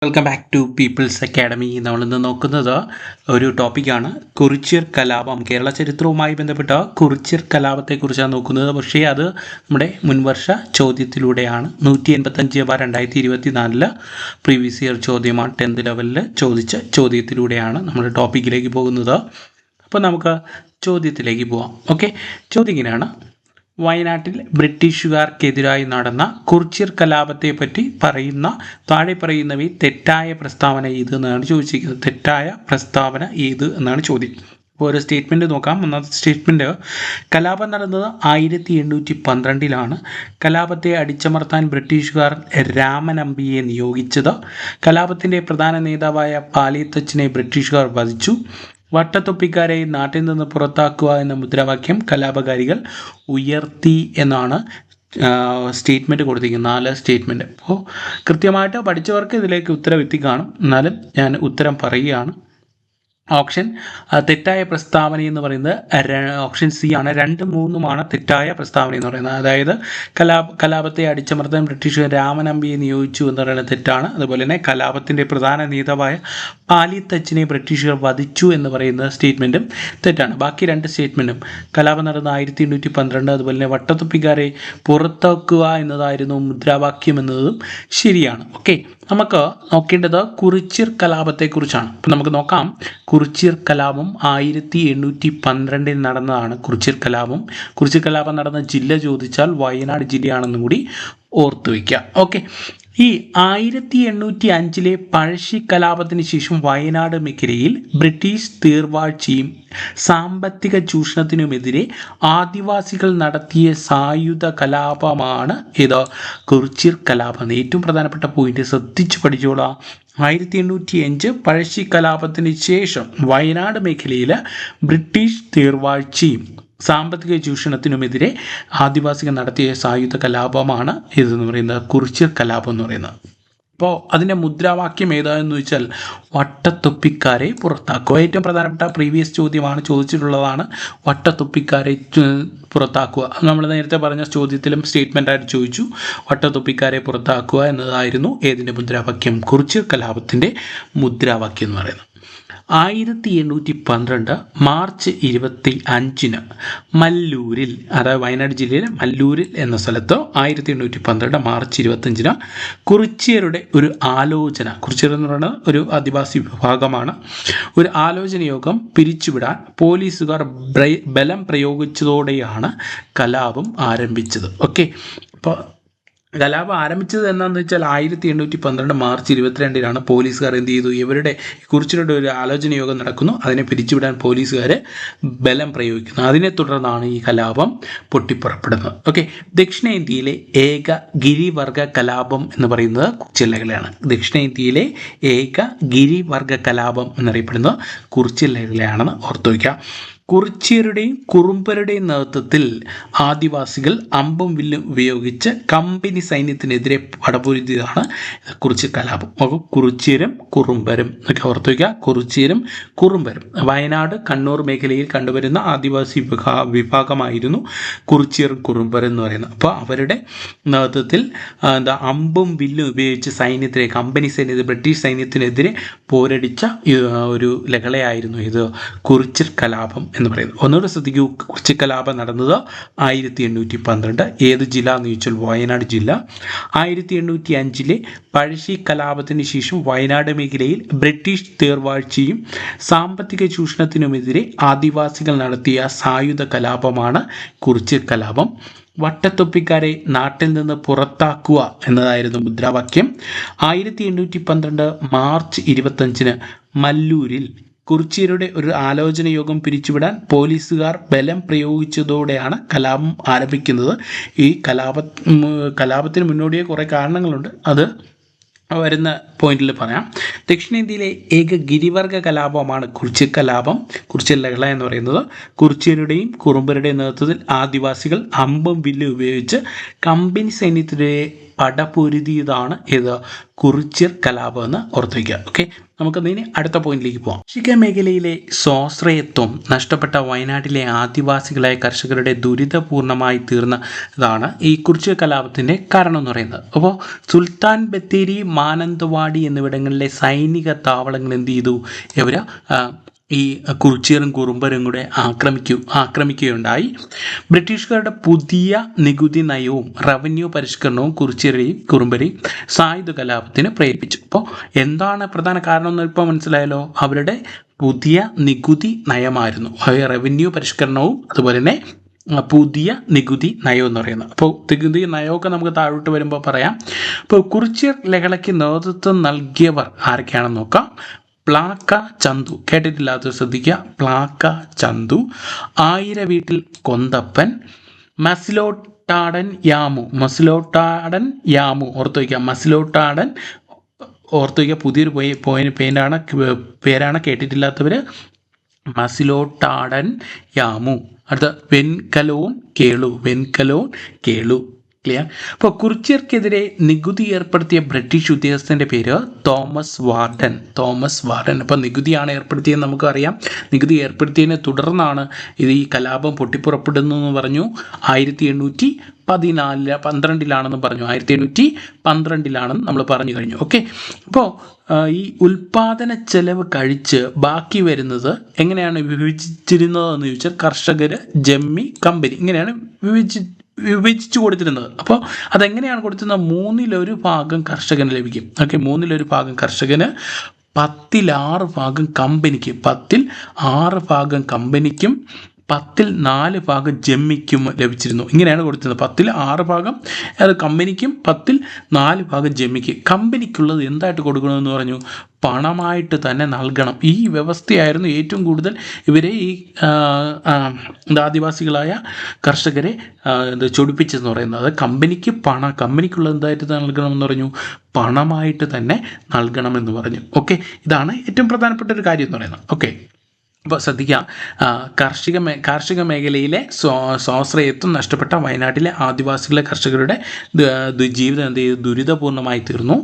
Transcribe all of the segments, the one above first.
Welcome back to people's academy. നമ്മളിന്ന് നോക്കുന്നത് ഒരു ടോപ്പിക്കാണ് കുറിച്യർ കലാപം. കേരള ചരിത്രവുമായി ബന്ധപ്പെട്ട കുറിച്യർ കലാപത്തെക്കുറിച്ചാണ് നോക്കുന്നത്. പക്ഷേ അത് നമ്മുടെ മുൻവർഷ ചോദ്യത്തിലൂടെയാണ്. 185/2024 പ്രീവിയസ് ഇയർ ചോദ്യമാണ്. 10th ലെവലിൽ ചോദിച്ച ചോദ്യത്തിലൂടെയാണ് നമ്മൾ ടോപ്പിക്കിലേക്ക് പോകുന്നത്. അപ്പോൾ നമുക്ക് ചോദ്യത്തിലേക്ക് പോവാം. ഓക്കെ, ചോദ്യം ഇങ്ങനെയാണ്: വയനാട്ടിൽ ബ്രിട്ടീഷുകാർക്കെതിരായി നടന്ന കുറിച്യർ കലാപത്തെ പറ്റി താഴെ പറയുന്നവയിൽ തെറ്റായ പ്രസ്താവന ഏത് എന്നാണ് ചോദിച്ചിരിക്കുന്നത്. തെറ്റായ പ്രസ്താവന ഏത് എന്നാണ് ചോദ്യം. അപ്പോൾ ഒരു സ്റ്റേറ്റ്മെൻറ്റ് നോക്കാം. ഒന്നാമത്തെ സ്റ്റേറ്റ്മെൻറ്റ്: കലാപം നടന്നത് 1812 കലാപത്തെ അടിച്ചമർത്താൻ ബ്രിട്ടീഷുകാർ രാമനമ്പിയെ നിയോഗിച്ചത്. കലാപത്തിൻ്റെ പ്രധാന നേതാവായ പാലിയത്തച്ഛനെ ബ്രിട്ടീഷുകാർ വധിച്ചു. വട്ടത്തൊപ്പിക്കാരെ നാട്ടിൽ നിന്ന് പുറത്താക്കുക എന്ന മുദ്രാവാക്യം കലാപകാരികൾ ഉയർത്തി എന്നാണ് സ്റ്റേറ്റ്മെൻറ്റ് കൊടുത്തിരിക്കുന്നത്. 4 സ്റ്റേറ്റ്മെൻറ്റ്. അപ്പോൾ കൃത്യമായിട്ട് പഠിച്ചവർക്ക് ഇതിലേക്ക് ഉത്തരം എത്തി കാണും. എന്നാലും ഞാൻ ഉത്തരം പറയുകയാണ്. ഓപ്ഷൻ തെറ്റായ പ്രസ്താവന എന്ന് പറയുന്നത് ഓപ്ഷൻ സി ആണ്. 2ഉം 3ഉമാണ് തെറ്റായ പ്രസ്താവന എന്ന് പറയുന്നത്. അതായത് കലാപത്തെ അടിച്ചമർത്താൻ ബ്രിട്ടീഷുകാർ രാമനമ്പിയെ നിയോഗിച്ചു എന്ന് പറയുന്നത് തെറ്റാണ്. അതുപോലെ തന്നെ കലാപത്തിൻ്റെ പ്രധാന നേതാവായ പാലിയത്തച്ഛനെ ബ്രിട്ടീഷുകാർ വധിച്ചു എന്ന് പറയുന്ന സ്റ്റേറ്റ്മെൻറ്റും തെറ്റാണ്. ബാക്കി 2 സ്റ്റേറ്റ്മെൻറ്റും കലാപം നടന്ന 1812, അതുപോലെ തന്നെ വട്ടത്തൊപ്പിക്കാരെ പുറത്താക്കുക എന്നതായിരുന്നു മുദ്രാവാക്യം എന്നതും ശരിയാണ്. ഓക്കെ, നമുക്ക് നോക്കേണ്ടത് കുറിച്യർ കലാപത്തെക്കുറിച്ചാണ്. അപ്പം നമുക്ക് നോക്കാം. കുറിച്യർ കലാപം 1812 നടന്നതാണ്. കുറിച്യർ കലാപം നടന്ന ജില്ല ചോദിച്ചാൽ വയനാട് ജില്ലയാണെന്നും കൂടി ഓർത്തു വയ്ക്കുക. ഓക്കെ, ഈ 1805 പഴശ്ശി കലാപത്തിന് ശേഷം വയനാട് മേഖലയിൽ ബ്രിട്ടീഷ് തീർവാഴ്ചയും സാമ്പത്തിക ചൂഷണത്തിനുമെതിരെ ആദിവാസികൾ നടത്തിയ സായുധ കലാപമാണ് ഇത് കുറിച്യർ കലാപം. ഏറ്റവും പ്രധാനപ്പെട്ട പോയിന്റ് ശ്രദ്ധിച്ചു പഠിച്ചോളാം. 1805 പഴശ്ശി കലാപത്തിന് ശേഷം വയനാട് മേഖലയിൽ ബ്രിട്ടീഷ് തീർവാഴ്ചയും സാമ്പത്തിക ചൂഷണത്തിനുമെതിരെ ആദിവാസികൾ നടത്തിയ സായുധ കലാപമാണ് ഇതെന്ന് പറയുന്നത് കുറിച്യർ കലാപം എന്ന് പറയുന്നത്. ഇപ്പോൾ അതിൻ്റെ മുദ്രാവാക്യം ഏതാണെന്ന് വെച്ചാൽ വട്ടത്തൊപ്പിക്കാരെ പുറത്താക്കുക. ഏറ്റവും പ്രധാനപ്പെട്ട പ്രീവിയസ് ചോദ്യമാണ്, ചോദിച്ചിട്ടുള്ളതാണ്. വട്ടത്തൊപ്പിക്കാരെ പുറത്താക്കുക. നമ്മൾ നേരത്തെ പറഞ്ഞ ചോദ്യത്തിലും സ്റ്റേറ്റ്മെൻറ്റായിട്ട് ചോദിച്ചു. വട്ടത്തൊപ്പിക്കാരെ പുറത്താക്കുക എന്നതായിരുന്നു ഏതിൻ്റെ മുദ്രാവാക്യം? കുറിച്യർ കലാപത്തിൻ്റെ മുദ്രാവാക്യം എന്ന് പറയുന്നത്. 1812 മാർച്ച് 25 മല്ലൂരിൽ, അതായത് വയനാട് ജില്ലയിലെ മല്ലൂരിൽ എന്ന സ്ഥലത്ത് 1812 മാർച്ച് 25 കുറിച്യരുടെ ഒരു ആലോചന, കുറിച്യർ എന്ന് പറയുന്നത് ഒരു ആദിവാസി വിഭാഗമാണ്, ഒരു ആലോചന യോഗം പിരിച്ചുവിടാൻ പോലീസുകാർ ബലം പ്രയോഗിച്ചതോടെയാണ് കലാപം ആരംഭിച്ചത്. ഓക്കെ, അപ്പോൾ കലാപം ആരംഭിച്ചത് എന്താണെന്ന് വെച്ചാൽ 1812 മാർച്ച് 22 പോലീസുകാർ എന്ത് ചെയ്തു? ഇവരുടെ കുറിച്യരുടെ ഒരു ആലോചന യോഗം നടക്കുന്നു. അതിനെ പിരിച്ചുവിടാൻ പോലീസുകാർ ബലം പ്രയോഗിക്കുന്നു. അതിനെ തുടർന്നാണ് ഈ കലാപം പൊട്ടിപ്പുറപ്പെടുന്നത്. ഓക്കെ, ദക്ഷിണേന്ത്യയിലെ ഏക ഗിരിവർഗ കലാപം എന്ന് പറയുന്നത് കുറിച്യർ ലഹളയാണ്. ദക്ഷിണേന്ത്യയിലെ ഏക ഗിരിവർഗ കലാപം എന്നറിയപ്പെടുന്നത് കുറിച്യർ ലഹളയാണെന്ന് ഓർത്തു വയ്ക്കുക. കുറിച്യരുടെയും കുറുമ്പരുടെയും നേതൃത്വത്തിൽ ആദിവാസികൾ അമ്പും വില്ലും ഉപയോഗിച്ച് കമ്പനി സൈന്യത്തിനെതിരെ പടപൊരുതിയതാണ് കുറിച്യർ കലാപം. അപ്പോൾ കുറിച്യരും കുറുമ്പരും ഒക്കെ ഓർത്തു വയ്ക്കുക. കുറിച്യരും കുറുമ്പരും വയനാട് കണ്ണൂർ മേഖലയിൽ കണ്ടുവരുന്ന ആദിവാസി വിഭാഗമായിരുന്നു കുറിച്യരും കുറുമ്പരും എന്ന് പറയുന്നത്. അപ്പോൾ അവരുടെ നേതൃത്വത്തിൽ അമ്പും വില്ലും ഉപയോഗിച്ച് സൈന്യത്തിലെ കമ്പനി സൈന്യത്തിൽ ബ്രിട്ടീഷ് സൈന്യത്തിനെതിരെ പോരടിച്ച ഒരു ലഹളയായിരുന്നു ഇത് കുറിച്യർ കലാപം എന്ന് പറയുന്നത്. ഒന്നുകൂടെ ശ്രദ്ധിക്കൂ. കുറിച്യർ കലാപം നടന്നത് 1812. ഏത് ജില്ല എന്ന് ചോദിച്ചാൽ വയനാട് ജില്ല. 1805 പഴശ്ശി കലാപത്തിന് ശേഷം വയനാട് മേഖലയിൽ ബ്രിട്ടീഷ് തീർവാഴ്ചയും സാമ്പത്തിക ചൂഷണത്തിനുമെതിരെ ആദിവാസികൾ നടത്തിയ സായുധ കലാപമാണ് കുറിച്യർ കലാപം. വട്ടത്തൊപ്പിക്കാരെ നാട്ടിൽ നിന്ന് പുറത്താക്കുക എന്നതായിരുന്നു മുദ്രാവാക്യം. 1812 മാർച്ച് 25 മല്ലൂരിൽ കുറിച്യരുടെ ഒരു ആലോചന യോഗം പിരിച്ചുവിടാൻ പോലീസുകാർ ബലം പ്രയോഗിച്ചതോടെയാണ് കലാപം ആരംഭിക്കുന്നത്. ഈ കലാപത്തിന് മുന്നോടിയായ കുറേ കാരണങ്ങളുണ്ട്. അത് വരുന്ന പോയിന്റിൽ പറയാം. ദക്ഷിണേന്ത്യയിലെ ഏക ഗിരിവർഗ കലാപമാണ് കുറിച്യർ കലാപം, കുറിച്യർ ലഹള എന്ന് പറയുന്നത്. കുറിച്യരുടെയും കുറുമ്പരുടെയും നേതൃത്വത്തിൽ ആദിവാസികൾ അമ്പും വില്ലും ഉപയോഗിച്ച് കമ്പനി സൈന്യത്തിനെതിരെ പടപൊരുതിയതാണ് ഇത് കുറിച്യർ കലാപം എന്ന് ഓർത്ത് വയ്ക്കുക. ഓക്കെ, നമുക്ക് ഇനി അടുത്ത പോയിന്റിലേക്ക് പോകാം. കാർഷിക മേഖലയിലെ സ്വാശ്രയത്വം നഷ്ടപ്പെട്ട വയനാട്ടിലെ ആദിവാസികളായ കർഷകരുടെ ദുരിതപൂർണമായി തീർന്നതാണ് ഈ കുറിച്യർ കലാപത്തിൻ്റെ കാരണം എന്ന് പറയുന്നത്. അപ്പോൾ സുൽത്താൻ ബത്തേരി, മാനന്തവാടി എന്നിവിടങ്ങളിലെ സൈനിക താവളങ്ങൾ എന്ത് ചെയ്തു? ഇവർ ഈ കുറിച്യറും കുറുമ്പരും കൂടെ ആക്രമിക്കുകയുണ്ടായി. ബ്രിട്ടീഷുകാരുടെ പുതിയ നികുതി നയവും റവന്യൂ പരിഷ്കരണവും കുറിച്യരെയും കുറുമ്പരെയും സായുധ കലാപത്തിന് പ്രേരിപ്പിച്ചു. അപ്പോൾ എന്താണ് പ്രധാന കാരണം എന്ന് ഇപ്പോൾ മനസ്സിലായല്ലോ? അവരുടെ പുതിയ നികുതി നയമായിരുന്നു. റവന്യൂ പരിഷ്കരണവും അതുപോലെ തന്നെ പുതിയ നികുതി നയം എന്ന് പറയുന്നത്. അപ്പോൾ നികുതി നയമൊക്കെ നമുക്ക് താഴോട്ട് വരുമ്പോൾ പറയാം. അപ്പോൾ കുറിച്യർ ലഹളയ്ക്ക് നേതൃത്വം നൽകിയവർ ആരൊക്കെയാണെന്ന് നോക്കാം. പ്ലാക്ക ചന്തു, കേട്ടിട്ടില്ലാത്തത് ശ്രദ്ധിക്കുക. പ്ലാക്ക ചന്തു, ആയിരവീട്ടിൽ കൊന്തപ്പൻ, മസിലോട്ടാടൻ യാമു ഓർത്ത് വയ്ക്കുക. മസിലോട്ടാടൻ ഓർത്ത് വയ്ക്കുക. പുതിയൊരു പേരാണ് കേട്ടിട്ടില്ലാത്തവർ. മസിലോട്ടാടൻ യാമു. അടുത്ത വെൻകലോൻ കേളു. ക്ലിയർ. അപ്പോൾ കുറിച്യർക്കെതിരെ നികുതി ഏർപ്പെടുത്തിയ ബ്രിട്ടീഷ് ഉദ്യോഗസ്ഥൻ്റെ പേര് തോമസ് വാർഡൻ. അപ്പോൾ നികുതിയാണ് ഏർപ്പെടുത്തിയെന്ന് നമുക്കറിയാം. നികുതി ഏർപ്പെടുത്തിയതിനെ തുടർന്നാണ് ഇത് ഈ കലാപം പൊട്ടിപ്പുറപ്പെടുന്നതെന്ന് പറഞ്ഞു. 1812 പറഞ്ഞു. 1812 നമ്മൾ പറഞ്ഞു കഴിഞ്ഞു. ഓക്കെ, അപ്പോൾ ഈ ഉൽപാദന ചെലവ് കഴിച്ച് ബാക്കി വരുന്നത് എങ്ങനെയാണ് വിഭജിച്ചിരുന്നതെന്ന് ചോദിച്ചാൽ കർഷകർ, ജമ്മി, കമ്പനി ഇങ്ങനെയാണ് വിഭജിച്ചു കൊടുത്തിരുന്നത്. അപ്പോൾ അതെങ്ങനെയാണ് കൊടുത്തിരുന്നത്? 1/3 ഭാഗം കർഷകന് ലഭിക്കും. ഓക്കെ, 1/3 ഭാഗം കർഷകന്, 10/6 ഭാഗം കമ്പനിക്ക്, 4 ഭാഗം ജമ്മിക്കും ലഭിച്ചിരുന്നു. ഇങ്ങനെയാണ് കൊടുത്തിരുന്നത്. 6 ഭാഗം അത് കമ്പനിക്കും, 4 ഭാഗം ജമ്മിക്ക്. കമ്പനിക്കുള്ളത് എന്തായിട്ട് കൊടുക്കണമെന്ന് പറഞ്ഞു? പണമായിട്ട് തന്നെ നൽകണം. ഈ വ്യവസ്ഥയായിരുന്നു ഏറ്റവും കൂടുതൽ ഇവരെ ഈ ആദിവാസികളായ കർഷകരെ ചൊടിപ്പിച്ചെന്ന് പറയുന്നത്. അത് കമ്പനിക്കുള്ളത് എന്തായിട്ട് നൽകണമെന്ന് പറഞ്ഞു? പണമായിട്ട് തന്നെ നൽകണമെന്ന് പറഞ്ഞു. ഓക്കെ, ഇതാണ് ഏറ്റവും പ്രധാനപ്പെട്ട ഒരു കാര്യം എന്ന് പറയുന്നത്. ഓക്കെ, അപ്പോൾ ശ്രദ്ധിക്കുക. കാർഷിക മേഖലയിലെ സ്വാശ്രയത്വം നഷ്ടപ്പെട്ട വയനാട്ടിലെ ആദിവാസികളെ കർഷകരുടെ ജീവിതം എന്ത് ചെയ്തു? ദുരിതപൂർണമായി തീർന്നു.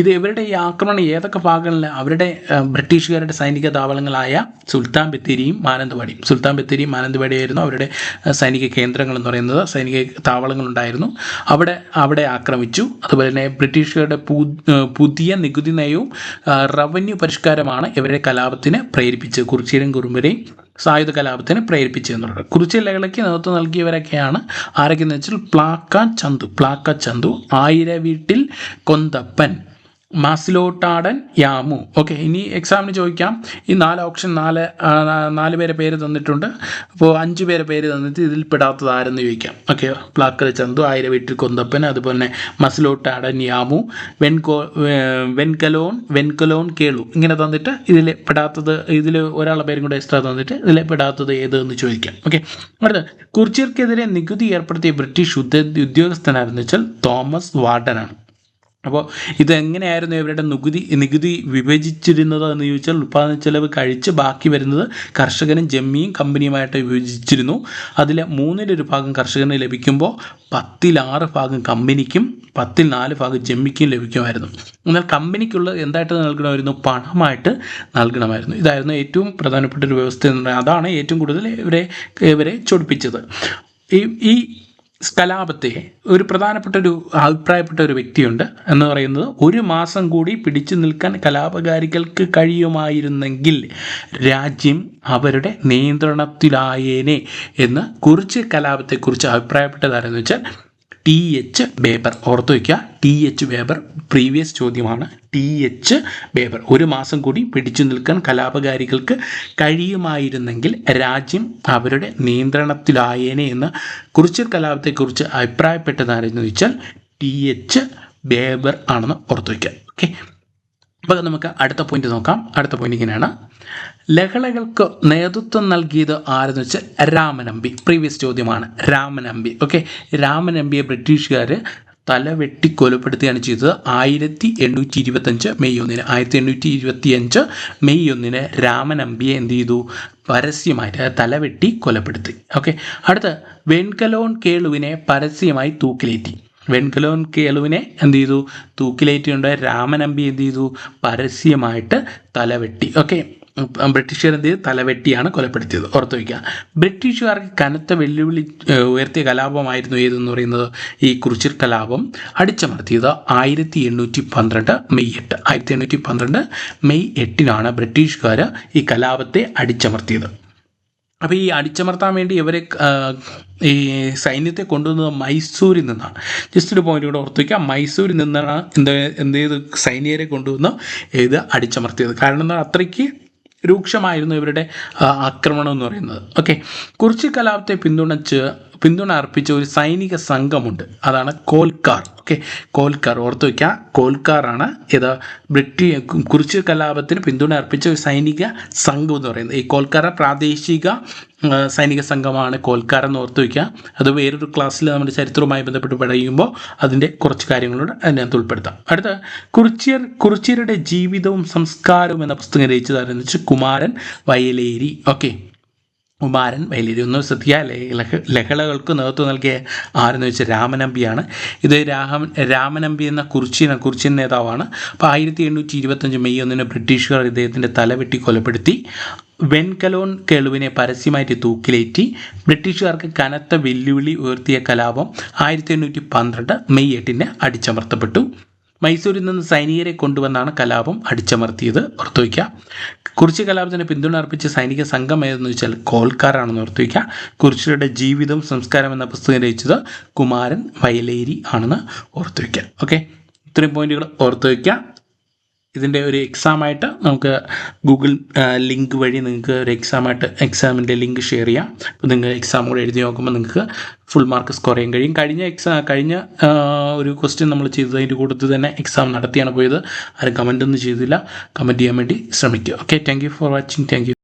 ഇത് ഇവരുടെ ഈ ആക്രമണം ഏതൊക്കെ ഭാഗങ്ങളിൽ? അവരുടെ ബ്രിട്ടീഷുകാരുടെ സൈനിക താവളങ്ങളായ സുൽത്താൻ ബത്തേരിയും മാനന്തവാടിയായിരുന്നു അവരുടെ സൈനിക കേന്ദ്രങ്ങൾ എന്ന് പറയുന്നത്. സൈനിക താവളങ്ങളുണ്ടായിരുന്നു. അവിടെ ആക്രമിച്ചു. അതുപോലെ തന്നെ ബ്രിട്ടീഷുകാരുടെ പുതിയ നികുതി നയവും റവന്യൂ പരിഷ്കാരമാണ് ഇവരുടെ കലാപത്തിന് പ്രേരിപ്പിച്ചത്. കുറിച്യരും കുറുമ്പരെയും സായുധ കലാപത്തിന് പ്രേരിപ്പിച്ചു എന്നുള്ളത്. കുറിച്യർ ലഹളയ്ക്ക് നേതൃത്വം നൽകിയവരൊക്കെയാണ് ആരൊക്കെയെന്ന് വെച്ചാൽ പ്ലാക്ക ചന്തു, ആയിരവീട്ടിൽ കൊന്തപ്പൻ, മസിലോട്ടാടൻ യാമു. ഓക്കെ, ഇനി എക്സാമിന് ചോദിക്കാം. ഈ 4 ഓപ്ഷൻ 4 പേരെ പേര് തന്നിട്ടുണ്ട്. അപ്പോൾ 5 പേരെ പേര് തന്നിട്ട് ഇതിൽ പെടാത്തത് ആരെന്ന് ചോദിക്കാം. ഓക്കെ, പ്ലാക്ക ചന്തു, ആയിരവീട്ടിൽ കൊന്തപ്പൻ, അതുപോലെ തന്നെ മസിലോട്ടാടൻ യാമു, വെൻകലോൻ കേളു ഇങ്ങനെ തന്നിട്ട് ഇതിൽ പെടാത്തത്, ഇതിൽ ഒരാളുടെ പേരും കൂടെ എക്സ്ട്രാ തന്നിട്ട് ഇതിൽ പെടാത്തത് ഏത് എന്ന് ചോദിക്കാം. ഓക്കെ, അടുത്ത കുറിച്യർക്കെതിരെ നികുതി ഏർപ്പെടുത്തിയ ബ്രിട്ടീഷ് ഉദ്യോഗസ്ഥനായിരുന്നു വെച്ചാൽ തോമസ് വാർഡനാണ്. അപ്പോൾ ഇതെങ്ങനെയായിരുന്നു ഇവരുടെ നികുതി വിഭജിച്ചിരുന്നത് എന്ന് ചോദിച്ചാൽ ഉൽപ്പാദന ചെലവ് കഴിച്ച് ബാക്കി വരുന്നത് കർഷകനും ജമ്മിയും കമ്പനിയുമായിട്ട് വിഭജിച്ചിരുന്നു. അതിൽ 1/3 ഭാഗം കർഷകന് ലഭിക്കുമ്പോൾ 10/6 ഭാഗം കമ്പനിക്കും, 10/4 ഭാഗം ജമ്മിക്കും ലഭിക്കുമായിരുന്നു. എന്നാൽ കമ്പനിക്കുള്ളത് എന്തായിട്ട് നൽകണമായിരുന്നു? പണമായിട്ട് നൽകണമായിരുന്നു. ഇതായിരുന്നു ഏറ്റവും പ്രധാനപ്പെട്ട ഒരു വ്യവസ്ഥ എന്ന് പറയുന്നത്. അതാണ് ഏറ്റവും കൂടുതൽ ഇവരെ ചൊടിപ്പിച്ചത്. ഈ കലാപത്തെ അഭിപ്രായപ്പെട്ട ഒരു വ്യക്തിയുണ്ട് എന്ന് പറയുന്നത്, 1 മാസം കൂടി പിടിച്ചു നിൽക്കാൻ കലാപകാരികൾക്ക് കഴിയുമായിരുന്നെങ്കിൽ രാജ്യം അവരുടെ നിയന്ത്രണത്തിലായേനെ എന്ന് കുറിച്യർ കലാപത്തെക്കുറിച്ച് അഭിപ്രായപ്പെട്ടതാരെന്ന് വെച്ചാൽ TH ബേബർ. ഓർത്തു വയ്ക്കുക, TH ബേബർ. പ്രീവിയസ് ചോദ്യമാണ്. TH ബേബർ. 1 മാസം കൂടി പിടിച്ചു നിൽക്കാൻ കലാപകാരികൾക്ക് കഴിയുമായിരുന്നെങ്കിൽ രാജ്യം അവരുടെ നിയന്ത്രണത്തിലായേനെ എന്ന് കുറിച്യർ കലാപത്തെക്കുറിച്ച് അഭിപ്രായപ്പെട്ടതാരെന്ന് ചോദിച്ചാൽ TH ബേബർ ആണെന്ന് ഓർത്തു വയ്ക്കുക. ഓക്കെ, അപ്പോൾ നമുക്ക് അടുത്ത പോയിന്റ് നോക്കാം. അടുത്ത പോയിന്റ് ഇങ്ങനെയാണ്. ലഹളകൾക്ക് നേതൃത്വം നൽകിയത് ആരെന്ന് വെച്ചാൽ രാമനമ്പി. പ്രീവിയസ് ചോദ്യമാണ്. രാമനമ്പി. ഓക്കെ, രാമനമ്പിയെ ബ്രിട്ടീഷുകാർ തലവെട്ടി കൊലപ്പെടുത്തുകയാണ് ചെയ്തത് 1825 മെയ് 1. 1825 മെയ് 1 രാമനമ്പിയെ എന്ത് ചെയ്തു? പരസ്യമായിട്ട് തലവെട്ടി കൊലപ്പെടുത്തി. ഓക്കെ, അടുത്ത വെൻകലോൻ കേളുവിനെ പരസ്യമായി തൂക്കിലേറ്റി. വെൺകലോൻ കേളുവിനെ എന്ത് ചെയ്തു? തൂക്കിലേറ്റുണ്ടായ രാമനമ്പി എന്ത് ചെയ്തു? പരസ്യമായിട്ട് തലവെട്ടി. ഓക്കെ, ബ്രിട്ടീഷുകാർ എന്ത് ചെയ്ത്? തലവെട്ടിയാണ് കൊലപ്പെടുത്തിയത്. ഓർത്ത് വയ്ക്കുക. ബ്രിട്ടീഷുകാർക്ക് കനത്ത വെല്ലുവിളി ഉയർത്തിയ കലാപമായിരുന്നു ഏതെന്ന് പറയുന്നത് ഈ കുറിച്യർ കലാപം. അടിച്ചമർത്തിയത് 1812 മെയ് 8. 1812 മെയ് 8 ബ്രിട്ടീഷുകാർ ഈ കലാപത്തെ അടിച്ചമർത്തിയത്. അപ്പോൾ ഈ അടിച്ചമർത്താൻ വേണ്ടി ഇവരെ ഈ സൈന്യത്തെ കൊണ്ടുവന്നത് മൈസൂരിൽ നിന്നാണ്. ജസ്റ്റ് ഒരു പോയിന്റ് കൂടെ ഓർത്ത് വയ്ക്കുക. മൈസൂരിൽ നിന്നാണ് എന്ത് ചെയ്ത് സൈനികരെ കൊണ്ടുവന്ന് ഇത് അടിച്ചമർത്തിയത്. കാരണം എന്താ? അത്രയ്ക്ക് രൂക്ഷമായിരുന്നു ഇവരുടെ ആക്രമണം എന്ന് പറയുന്നത്. ഓക്കെ, കുറിച്യർ കലാപത്തെ പിന്തുണ അർപ്പിച്ച ഒരു സൈനിക സംഘമുണ്ട്. അതാണ് കോൽക്കാർ. ഓക്കെ, കോൽക്കാർ ഓർത്ത് വയ്ക്കുക. കോൽക്കാറാണ് ഇത് കുറിച്യർ കലാപത്തിന് പിന്തുണ അർപ്പിച്ച ഒരു സൈനിക സംഘം എന്ന് പറയുന്നത്. ഈ കോൽക്കാർ പ്രാദേശിക സൈനിക സംഘമാണ് കോൽക്കാർ എന്ന് ഓർത്ത് വയ്ക്കുക. അത് വേറൊരു ക്ലാസ്സിൽ നമ്മുടെ ചരിത്രവുമായി ബന്ധപ്പെട്ട് പഠിക്കുമ്പോൾ അതിൻ്റെ കുറച്ച് കാര്യങ്ങളോട് അതിനകത്ത് ഉൾപ്പെടുത്താം. അടുത്ത കുറിച്യരുടെ ജീവിതവും സംസ്കാരവും എന്ന പുസ്തകം രചിച്ചതാരെന്ന് വെച്ചാൽ കുമാരൻ വയലേരി. ഓക്കെ, കുമാരൻ വയലേരി. ഒന്ന് ശ്രദ്ധിക്കുക, ലഹളകൾക്ക് നേതൃത്വം നൽകിയ ആരെന്ന് വെച്ചാൽ രാമനമ്പിയാണ്. ഇത് രാമനമ്പി എന്ന കുറിച്യൻ നേതാവാണ്. അപ്പോൾ 1825 മെയ് 1 ബ്രിട്ടീഷുകാർ ഇദ്ദേഹത്തിൻ്റെ തലവെട്ടി കൊലപ്പെടുത്തി. വെൺകലോൻ കേളുവിനെ പരസ്യമായിട്ട് തൂക്കിലേറ്റി. ബ്രിട്ടീഷുകാർക്ക് കനത്ത വെല്ലുവിളി ഉയർത്തിയ കലാപം 1812 മെയ് 8 അടിച്ചമർത്തപ്പെട്ടു. മൈസൂരിൽ നിന്ന് സൈനികരെ കൊണ്ടുവന്നാണ് കലാപം അടിച്ചമർത്തിയത്. ഓർത്തു വയ്ക്കുക. കുറിച്യർ കലാപത്തിന് പിന്തുണ അർപ്പിച്ച സൈനിക സംഘം ഏതെന്ന് വെച്ചാൽ കോൽക്കാരാണെന്ന് ഓർത്തു വയ്ക്കുക. കുറിച്യരുടെ ജീവിതം സംസ്കാരം എന്ന പുസ്തകം രചിച്ചത് കുമാരൻ വയലേരി ആണെന്ന് ഓർത്തു വയ്ക്കുക. ഓക്കെ, ഇത്രയും പോയിന്റുകൾ ഓർത്തു വയ്ക്കുക. ഇതിൻ്റെ ഒരു എക്സാമായിട്ട് നമുക്ക് ഗൂഗിൾ ലിങ്ക് വഴി നിങ്ങൾക്ക് ഒരു എക്സാമിൻ്റെ ലിങ്ക് ഷെയർ ചെയ്യാം. അപ്പോൾ നിങ്ങൾ എക്സാം കൂടെ എഴുതി നോക്കുമ്പോൾ നിങ്ങൾക്ക് ഫുൾ മാർക്ക് സ്കോർ ചെയ്യാൻ കഴിയും. കഴിഞ്ഞ ഒരു ക്വസ്റ്റ്യൻ നമ്മൾ ചെയ്തതിൻ്റെ കൂട്ടത്തിൽ തന്നെ എക്സാം നടത്തിയാണ് പോയത്. ആരും കമൻ്റ് ഒന്നും ചെയ്തില്ല. കമൻറ്റ് ചെയ്യാൻ വേണ്ടി ശ്രമിക്കുക. Okay, thank you for watching. Thank you.